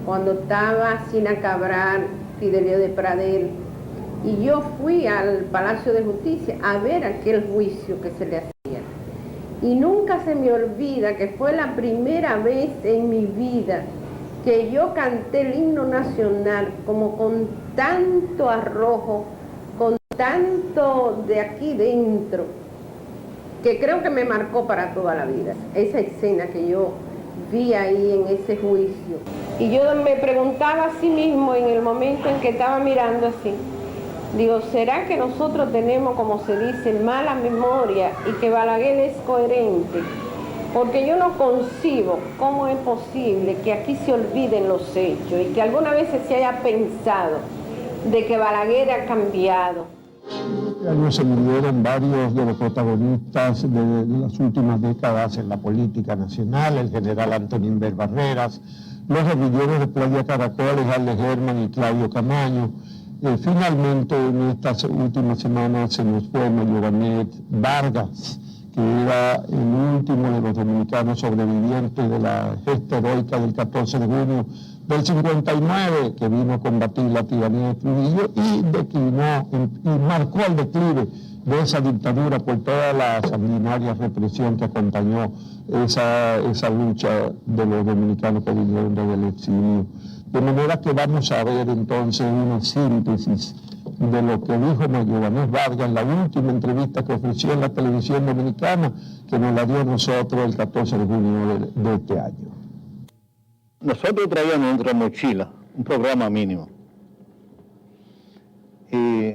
cuando estaba Sina Cabral, Fidelio de Pradel, y yo fui al Palacio de Justicia a ver aquel juicio que se le hacía. Y nunca se me olvida que fue la primera vez en mi vida que yo canté el himno nacional como con tanto arrojo, con tanto de aquí dentro, que creo que me marcó para toda la vida, esa escena que yo vi ahí en ese juicio. Y yo me preguntaba a sí mismo en el momento en que estaba mirando así, digo, ¿será que nosotros tenemos, como se dice, mala memoria y que Balaguer es coherente? Porque yo no concibo cómo es posible que aquí se olviden los hechos y que alguna vez se haya pensado de que Balaguer ha cambiado. Este año se murieron varios de los protagonistas de las últimas décadas en la política nacional, el general Antonín Ver Barreras, los guerrilleros de Playa Caracoles, Arles Germán y Claudio Camaño. Finalmente, en estas últimas semanas se nos fue Mayobanet Vargas, que era el último de los dominicanos sobrevivientes de la gesta heroica del 14 de junio del 59, que vino a combatir la tiranía de Trujillo y declinó y marcó el declive de esa dictadura por toda la sanguinaria represión que acompañó esa lucha de los dominicanos que vinieron desde el exilio. De manera que vamos a ver entonces una síntesis de lo que dijo Mayobanet Vargas en la última entrevista que ofreció en la televisión dominicana, que nos la dio a nosotros el 14 de junio de este año. Nosotros traíamos en nuestra mochila un programa mínimo. Y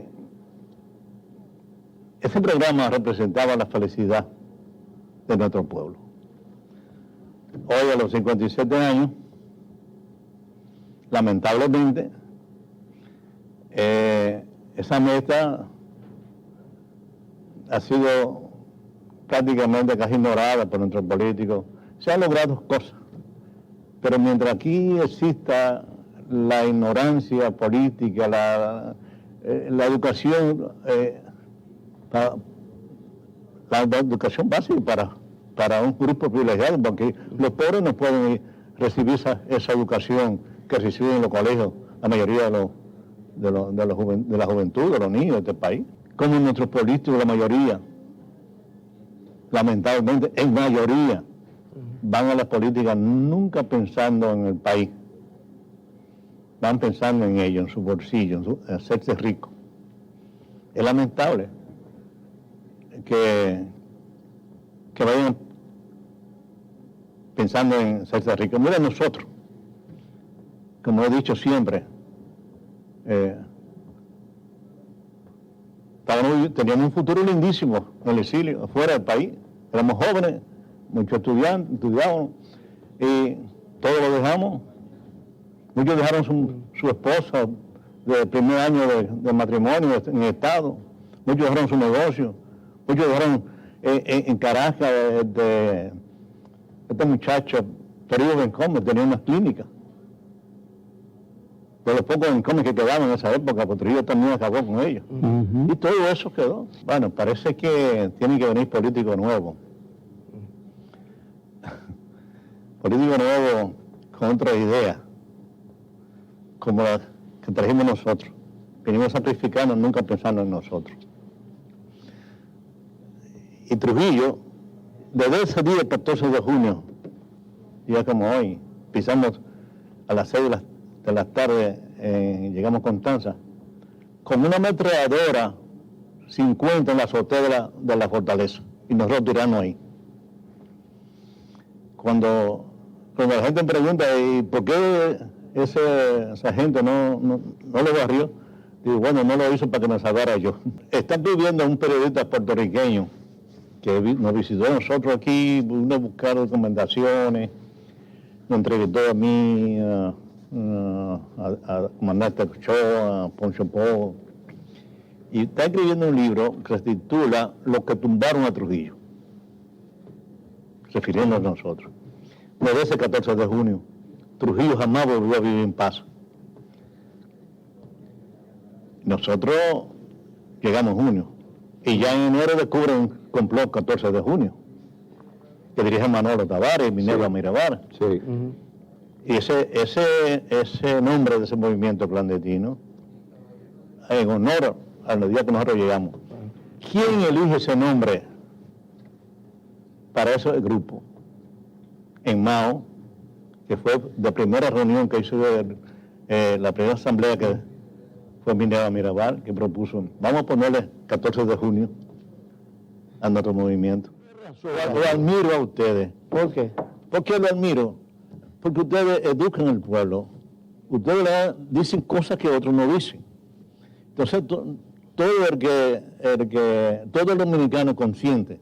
ese programa representaba la felicidad de nuestro pueblo. Hoy, a los 57 años, lamentablemente, esa meta ha sido prácticamente casi ignorada por nuestros políticos. Se han logrado cosas, pero mientras aquí exista la ignorancia política, la educación, la educación básica para un grupo privilegiado, porque los pobres no pueden recibir esa educación que reciben en los colegios la mayoría de la juventud, de los niños de este país. Como nuestros políticos, la mayoría, lamentablemente, en mayoría, van a las políticas nunca pensando en el país. Van pensando en ellos, en su bolsillo, en hacerse rico. Es lamentable que vayan pensando en hacerse ricos. Mira nosotros, como he dicho siempre, teníamos un futuro lindísimo en el exilio, fuera del país. Éramos jóvenes, muchos estudiábamos y todos lo dejamos. Muchos dejaron su esposa del primer año de matrimonio en el Estado. Muchos dejaron su negocio. Muchos dejaron en Caracas este muchacho, Toribio Bencomer, tenía una clínica. De los pocos Bencomer que quedaban en esa época, porque Trujillo también acabó con ellos. Y todo eso quedó. Bueno, parece que tienen que venir políticos nuevos. Políticos nuevos con otra idea, como la que trajimos nosotros. Venimos sacrificando, nunca pensando en nosotros. Y Trujillo, desde ese día, el 14 de junio, día como hoy, pisamos a las 6 de la tarde, llegamos a Constanza, con una ametralladora 50 en la azotea de la fortaleza, y nosotros tiramos ahí. Cuando la gente me pregunta, ¿y por qué esa gente no lo barrió? Digo, bueno, no lo hizo para que me salvara yo. Está viviendo un periodista puertorriqueño que nos visitó a nosotros aquí, vino a buscar recomendaciones, nos entrevistó a mí, a comandante Ochoa, a Poncho Po, y está escribiendo un libro que se titula Los que tumbaron a Trujillo, refiriéndonos a nosotros. Desde ese 14 de junio, Trujillo jamás volvió a vivir en paz. Nosotros llegamos en junio, y ya en enero descubren un complot 14 de junio, que dirige Manolo Tavares y Minerva Mirabal. Sí. Y ese nombre de ese movimiento clandestino, en honor a los días que nosotros llegamos. ¿Quién elige ese nombre para ese grupo? En Mao, que fue la primera reunión que hizo la primera asamblea, que fue Minerva Mirabal, que propuso, vamos a ponerle 14 de junio a nuestro movimiento. Lo admiro a ustedes. ¿Por qué? ¿Por qué lo admiro? Porque ustedes educan al pueblo. Ustedes dicen cosas que otros no dicen. Entonces, todo el dominicano consciente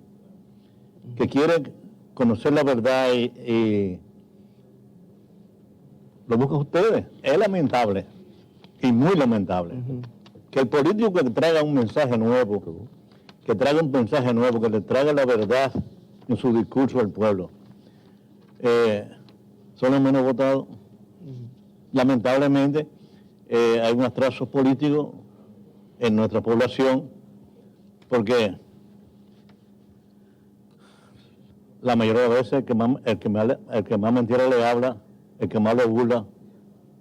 que quiere conocer la verdad y lo buscan ustedes. Es lamentable y muy lamentable que el político que traiga un mensaje nuevo, que le traiga la verdad en su discurso al pueblo, son los menos votados. lamentablemente hay un atraso político en nuestra población, porque la mayoría de veces el que más mentira le habla, el que más le burla,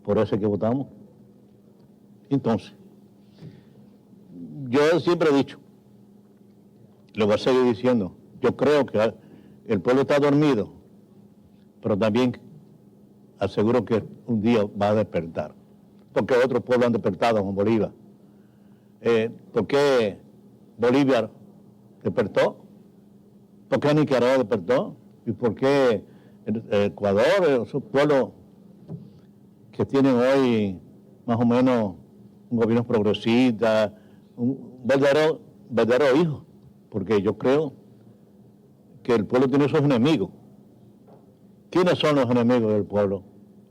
por eso es que votamos. Entonces, yo siempre he dicho, lo voy a seguir diciendo, yo creo que el pueblo está dormido, pero también aseguro que un día va a despertar, porque otros pueblos han despertado como Bolivia. ¿Por qué Bolivia despertó? ¿Por qué Nicaragua despertó? ¿Y por qué Ecuador, esos pueblos que tienen hoy más o menos un gobierno progresista, un verdadero hijo? Porque yo creo que el pueblo tiene sus enemigos. ¿Quiénes son los enemigos del pueblo?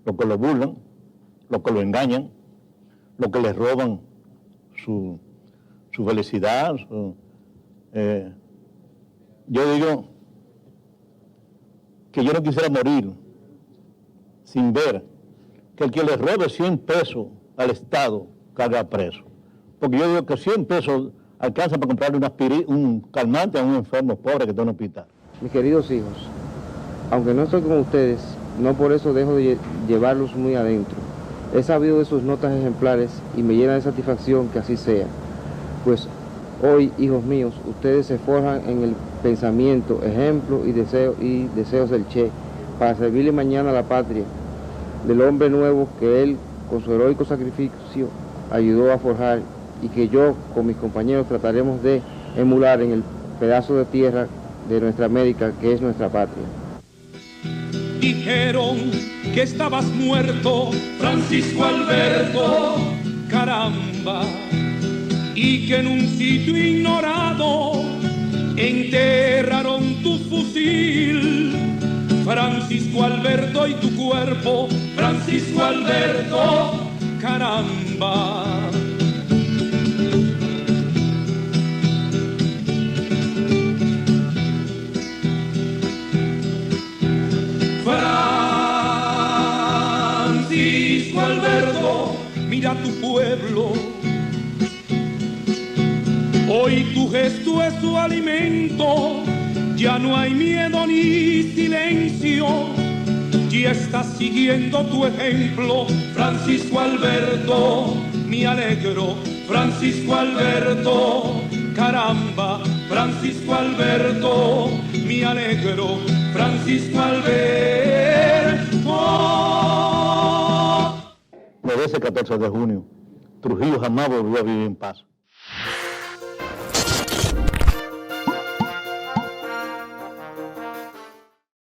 Los que lo burlan, los que lo engañan, los que les roban su felicidad. Yo digo que yo no quisiera morir sin ver que el que le robe 100 pesos al Estado carga preso. Porque yo digo que 100 pesos alcanza para comprarle un calmante a un enfermo pobre que está en un hospital. Mis queridos hijos, aunque no estoy con ustedes, no por eso dejo de llevarlos muy adentro. He sabido de sus notas ejemplares y me llena de satisfacción que así sea. Pues hoy, hijos míos, ustedes se forjan en el pensamiento, ejemplo y deseos del Che para servirle mañana a la patria, del hombre nuevo que él, con su heroico sacrificio, ayudó a forjar y que yo, con mis compañeros, trataremos de emular en el pedazo de tierra de nuestra América, que es nuestra patria. Dijeron que estabas muerto, Francisco Alberto, caramba, y que en un sitio ignorado enterraron tu fusil. Francisco Alberto y tu cuerpo, Francisco Alberto, caramba. Francisco Alberto, mira tu pueblo. Hoy tu gesto es su alimento, ya no hay miedo ni silencio, y estás siguiendo tu ejemplo, Francisco Alberto, me alegro, Francisco Alberto, caramba, Francisco Alberto, me alegro, Francisco Alberto. Desde ese 14 de junio, Trujillo jamás volvió a vivir en paz.